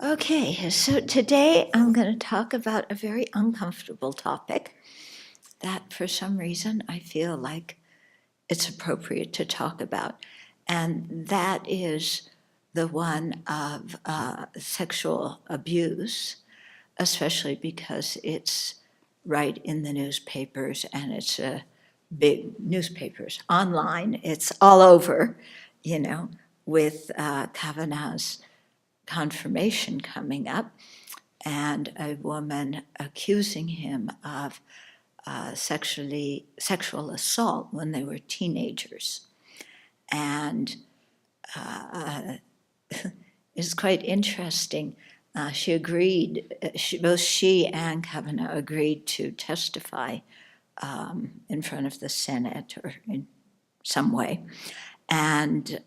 Okay, so today I'm going to talk about a very uncomfortable topic that for some reason I feel like it's appropriate to talk about, and that is the one of sexual abuse, especially because it's right in the newspapers and it's big newspapers. Online, it's all over, you know, with Kavanaugh's confirmation coming up and a woman accusing him of sexual assault when they were teenagers. And it's quite interesting. She agreed, both she and Kavanaugh agreed to testify in front of the Senate or in some way. And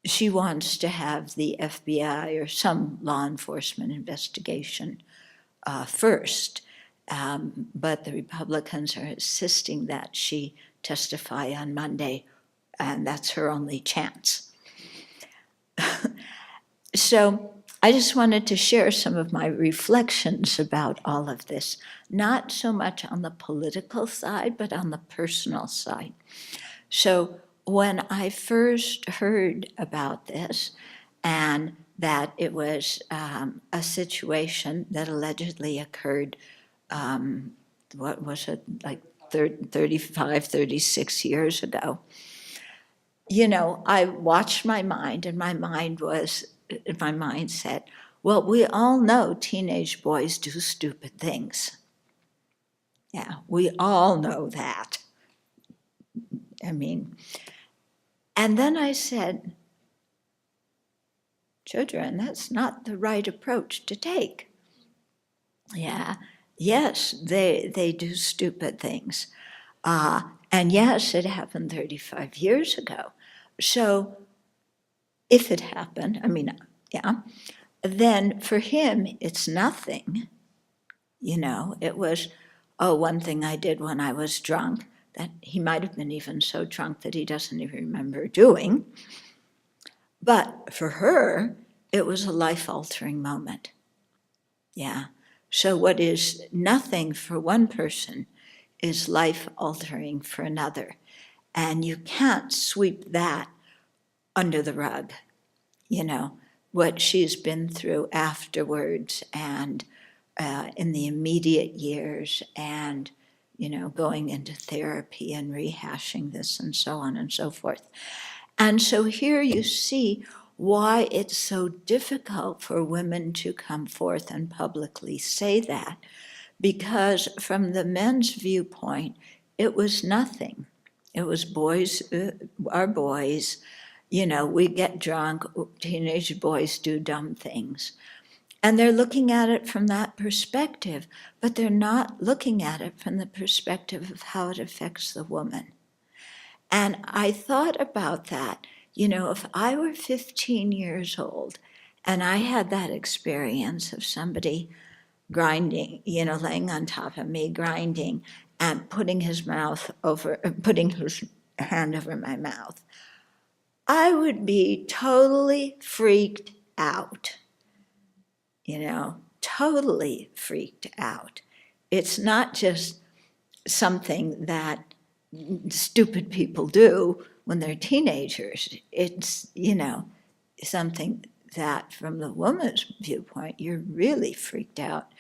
she wants to have the FBI or some law enforcement investigation first. But the Republicans are insisting that she testify on Monday, and that's her only chance. So I just wanted to share some of my reflections about all of this, not so much on the political side, but on the personal side. So when I first heard about this, and that it was a situation that allegedly occurred, what was it, like 35, 36 years ago, I watched my mind, and my mind said, well, we all know teenage boys do stupid things. Yeah, we all know that. I mean, and then I said, children, that's not the right approach to take. Yeah, yes, they do stupid things. And yes, it happened 35 years ago. So if it happened, yeah, then for him, it's nothing. It was, one thing I did when I was drunk that he might have been even so drunk that he doesn't even remember doing. But for her, it was a life-altering moment. Yeah. So what is nothing for one person is life-altering for another. And you can't sweep that under the rug, what she's been through afterwards and in the immediate years and, going into therapy and rehashing this and so on and so forth. And so here you see why it's so difficult for women to come forth and publicly say that, because from the men's viewpoint, it was nothing. It was boys are boys, we get drunk, teenage boys do dumb things. And they're looking at it from that perspective, but they're not looking at it from the perspective of how it affects the woman. And I thought about that. If I were 15 years old and I had that experience of somebody grinding, laying on top of me, grinding, and putting his hand over my mouth, I would be totally freaked out. Totally freaked out. It's not just something that stupid people do when they're teenagers. It's, something that from the woman's viewpoint, you're really freaked out.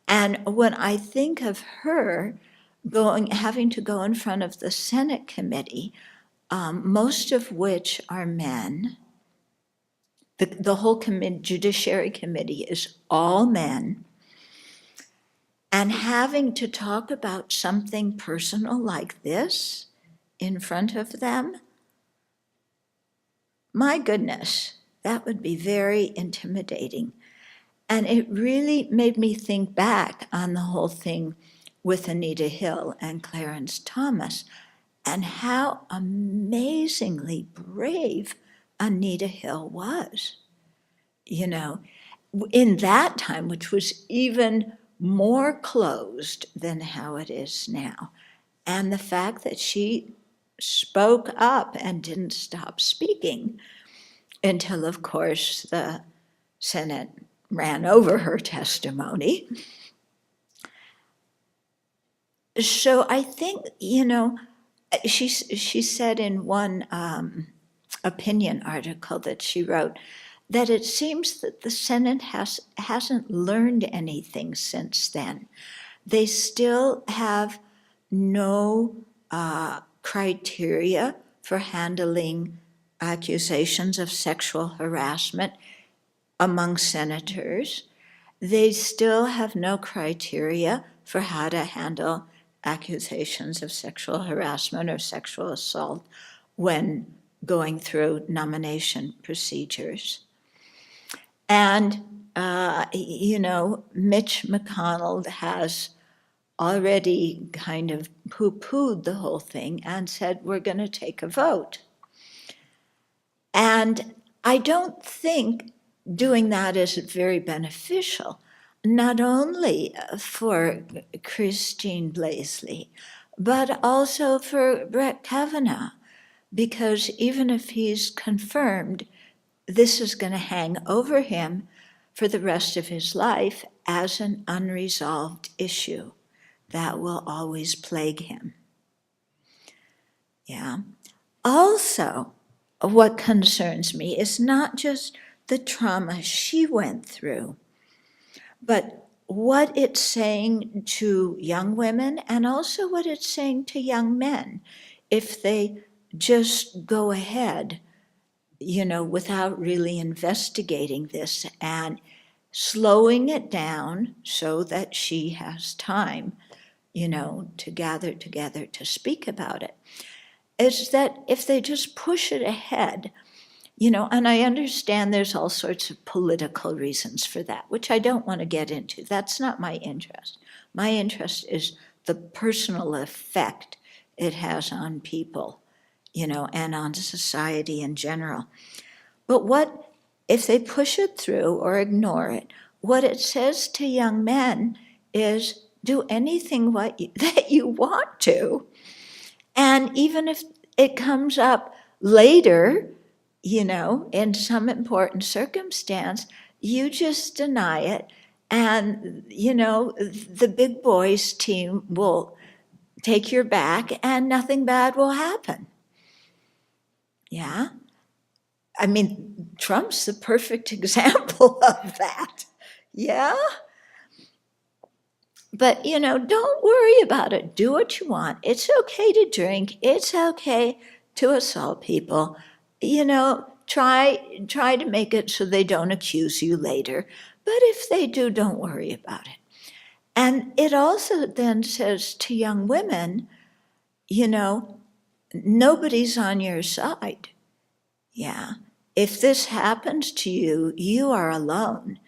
And when I think of her having to go in front of the Senate committee, most of which are men, the whole Judiciary Committee is all men, and having to talk about something personal like this in front of them, my goodness, that would be very intimidating. And it really made me think back on the whole thing with Anita Hill and Clarence Thomas, and how amazingly brave Anita Hill was. In that time, which was even more closed than how it is now. And the fact that she spoke up and didn't stop speaking until, of course, the Senate ran over her testimony. So I think, she said in one opinion article that she wrote that it seems that the Senate hasn't learned anything since then. They still have no criteria for handling accusations of sexual harassment among senators. They still have no criteria for how to handle accusations of sexual harassment or sexual assault when going through nomination procedures. And, Mitch McConnell has already kind of poo-pooed the whole thing and said, we're going to take a vote. And I don't think doing that is very beneficial, not only for Christine Blasey, but also for Brett Kavanaugh, because even if he's confirmed, this is going to hang over him for the rest of his life as an unresolved issue that will always plague him. Yeah. Also, what concerns me is not just the trauma she went through, but what it's saying to young women and also what it's saying to young men if they just go ahead, without really investigating this and slowing it down so that she has time, to gather together to speak about it, is that if they just push it ahead, and I understand there's all sorts of political reasons for that, which I don't want to get into. That's not my interest. My interest is the personal effect it has on people, and on society in general. But what if they push it through or ignore it? What it says to young men is do anything that you want to. And even if it comes up later, in some important circumstance, you just deny it. And, the big boys team will take your back and nothing bad will happen. Yeah? I mean, Trump's the perfect example of that. Yeah? But, don't worry about it. Do what you want. It's okay to drink. It's okay to assault people. Try to make it so they don't accuse you later. But if they do, don't worry about it. And it also then says to young women, nobody's on your side. Yeah. If this happens to you, you are alone.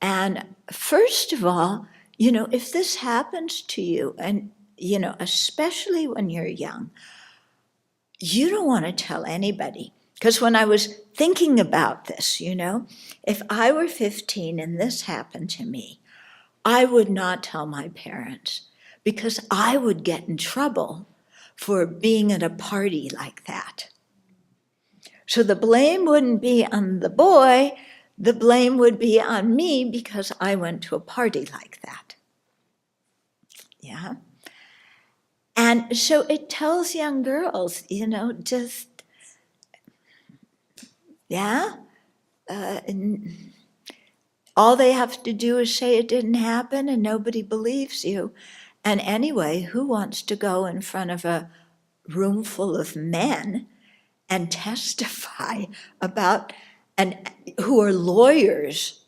And first of all, if this happens to you, and, especially when you're young, you don't want to tell anybody. Because when I was thinking about this, if I were 15 and this happened to me, I would not tell my parents because I would get in trouble for being at a party like that. So the blame wouldn't be on the boy, the blame would be on me because I went to a party like that. Yeah. And so it tells young girls, just, all they have to do is say it didn't happen and nobody believes you. And anyway, who wants to go in front of a room full of men and testify about, and who are lawyers,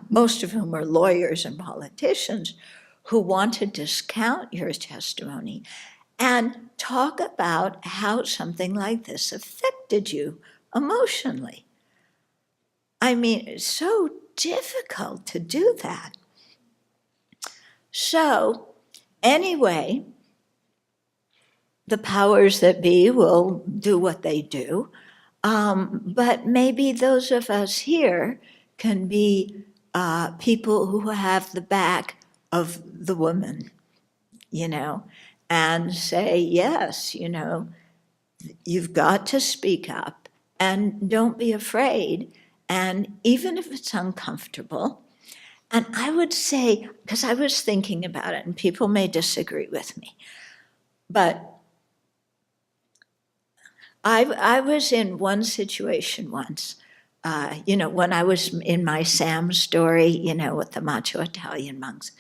most of whom are lawyers and politicians, who want to discount your testimony and talk about how something like this affected you emotionally. I mean, it's so difficult to do that. So, anyway, the powers that be will do what they do, but maybe those of us here can be people who have the back of the woman, and say, yes, you've got to speak up and don't be afraid. And even if it's uncomfortable, and I would say, because I was thinking about it, and people may disagree with me, but I was in one situation once, when I was in my Sam story, with the macho Italian monks,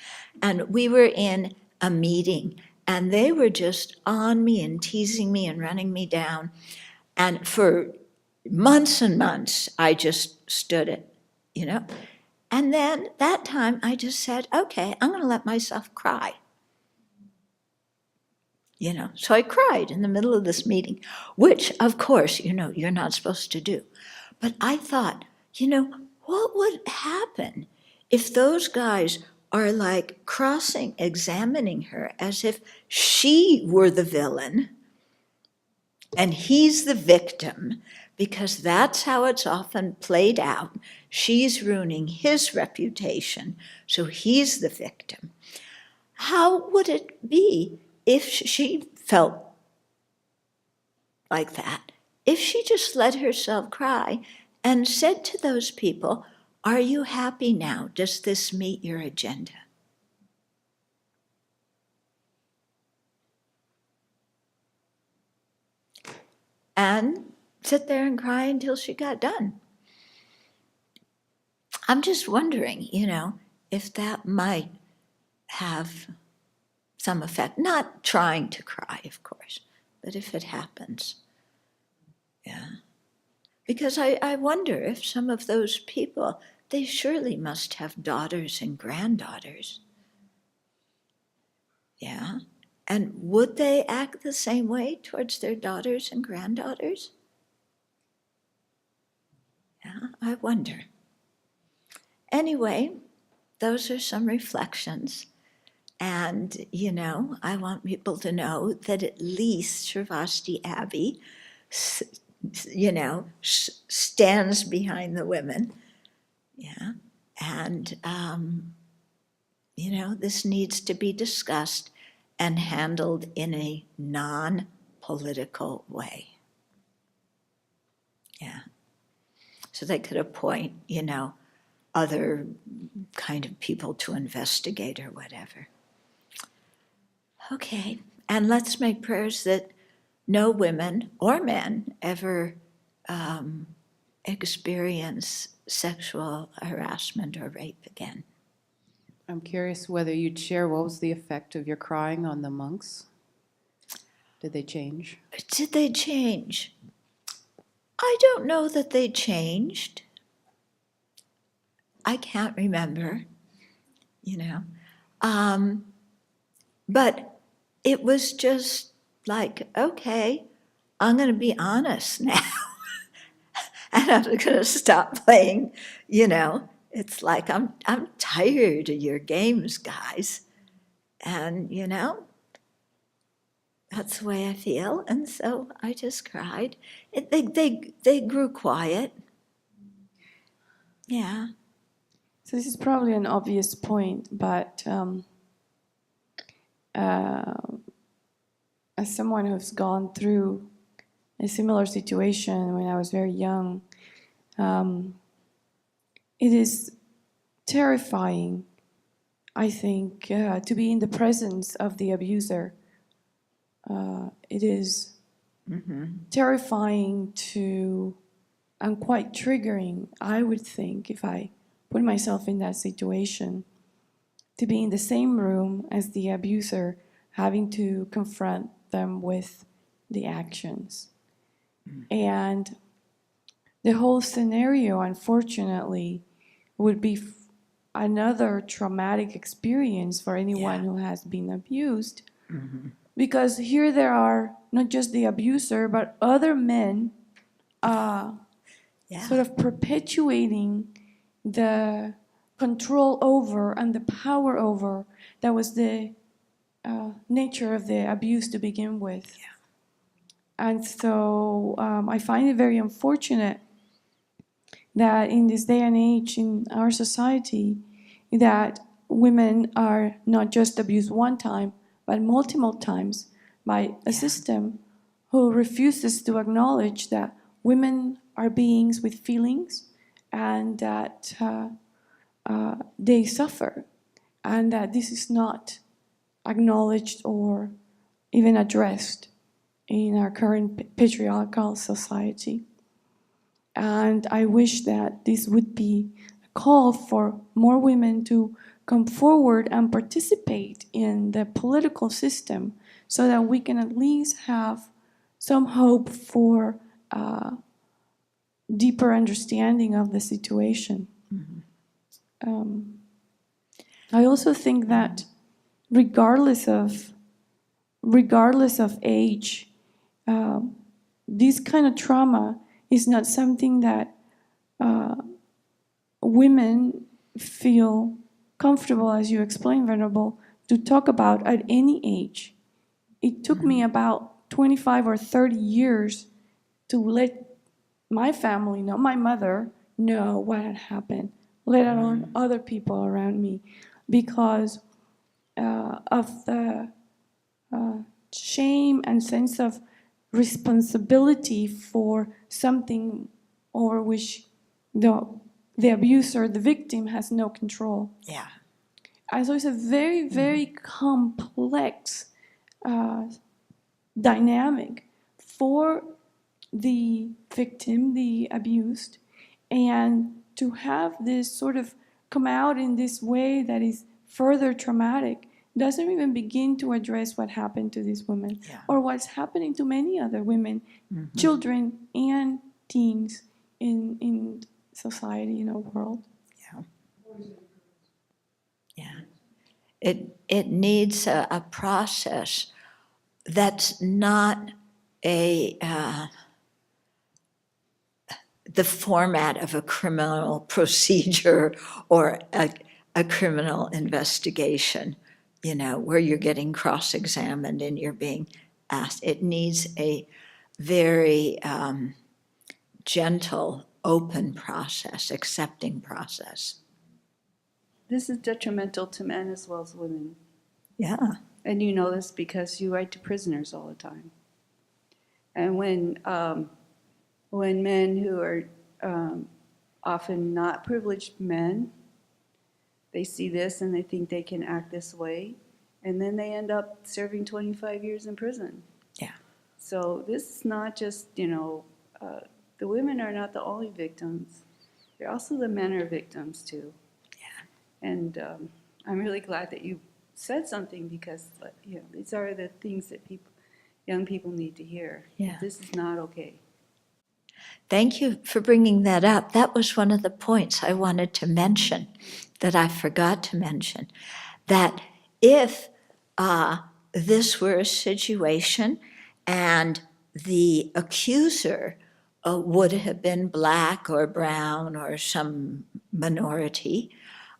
and we were in a meeting, and they were just on me and teasing me and running me down. And for months and months, I just stood it. And then that time I just said, okay, I'm going to let myself cry. So I cried in the middle of this meeting, which, of course, you're not supposed to do. But I thought, what would happen if those guys are like examining her as if she were the villain and he's the victim, because that's how it's often played out. She's ruining his reputation, so he's the victim. How would it be if she felt like that? If she just let herself cry and said to those people, are you happy now? Does this meet your agenda? And sit there and cry until she got done. I'm just wondering, if that might have some effect. Not trying to cry, of course, but if it happens. Yeah. Because I wonder if some of those people, they surely must have daughters and granddaughters. Yeah. And would they act the same way towards their daughters and granddaughters? Yeah, I wonder. Anyway, those are some reflections. And, I want people to know that at least Sravasti Abbey, stands behind the women. Yeah. And, this needs to be discussed and handled in a non-political way. Yeah. So they could appoint, other kind of people to investigate or whatever. Okay, and let's make prayers that no women or men ever experience sexual harassment or rape again. I'm curious whether you'd share what was the effect of your crying on the monks? Did they change? Did they change? I don't know that they changed. I can't remember, but it was just like, okay, I'm going to be honest now. And I'm going to stop playing, It's like, I'm tired of your games, guys. And, that's the way I feel. And so I just cried. They grew quiet. Yeah. So this is probably an obvious point, but as someone who's gone through a similar situation when I was very young, it is terrifying, I think, to be in the presence of the abuser. It is terrifying and quite triggering, I would think, if I put myself in that situation, to be in the same room as the abuser, having to confront them with the actions. And the whole scenario, unfortunately, would be another traumatic experience for anyone who has been abused. Because here there are not just the abuser, but other men sort of perpetuating the control over and the power over that was the nature of the abuse to begin with. And so I find it very unfortunate that in this day and age in our society that women are not just abused one time, but multiple times by a system who refuses to acknowledge that women are beings with feelings, and that they suffer, and that this is not acknowledged or even addressed in our current patriarchal society. And I wish that this would be a call for more women to come forward and participate in the political system, so that we can at least have some hope for deeper understanding of the situation. I also think that regardless of age, this kind of trauma is not something that women feel comfortable, as you explained, Venerable, to talk about at any age. It took me about 25 or 30 years to let my family know, my mother, know what had happened, let alone other people around me, because of the shame and sense of responsibility for something over which the abuser, the victim, has no control. Yeah. And so it's a very, very complex dynamic for the victim, the abused, and to have this sort of come out in this way that is further traumatic doesn't even begin to address what happened to these women, or what's happening to many other women, children, and teens in society, in our world. Yeah. It needs a process that's not the format of a criminal procedure or a criminal investigation, where you're getting cross-examined and you're being asked. It needs a very gentle, open process, accepting process. This is detrimental to men as well as women. Yeah. And you know this because you write to prisoners all the time. And when men who are often not privileged men, they see this and they think they can act this way, and then they end up serving 25 years in prison. Yeah. So this is not just, the women are not the only victims. They're also the men are victims too. And I'm really glad that you said something, because these are the things that young people need to hear. Yeah. This is not okay. Thank you for bringing that up. That was one of the points I wanted to mention that I forgot to mention, that if this were a situation and the accuser would have been black or brown or some minority,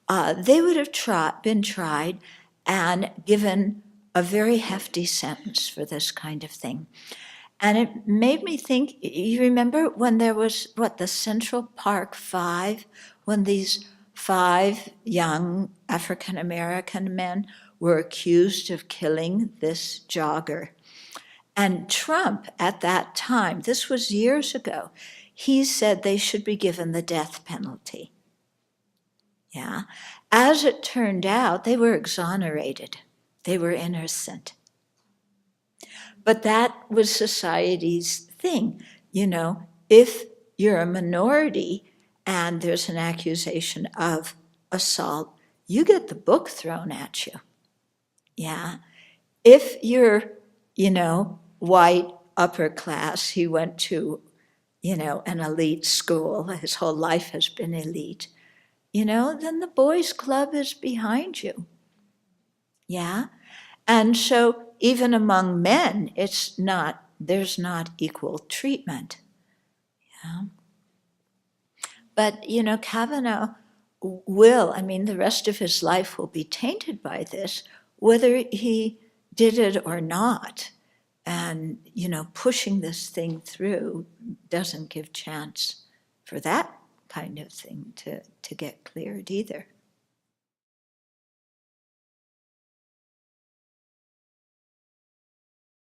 they would have been tried and given a very hefty sentence for this kind of thing. And it made me think, you remember when there was, the Central Park Five, when these 5 young African-American men were accused of killing this jogger. And Trump, at that time, this was years ago, he said they should be given the death penalty. Yeah. As it turned out, they were exonerated. They were innocent. But that was society's thing. If you're a minority and there's an accusation of assault, you get the book thrown at you. Yeah. If you're, white, upper class, he went to, an elite school, his whole life has been elite, then the boys' club is behind you. Yeah. And so even among men, there's not equal treatment. Yeah. But, Kavanaugh the rest of his life will be tainted by this, whether he did it or not. And, pushing this thing through doesn't give chance for that kind of thing to get cleared either.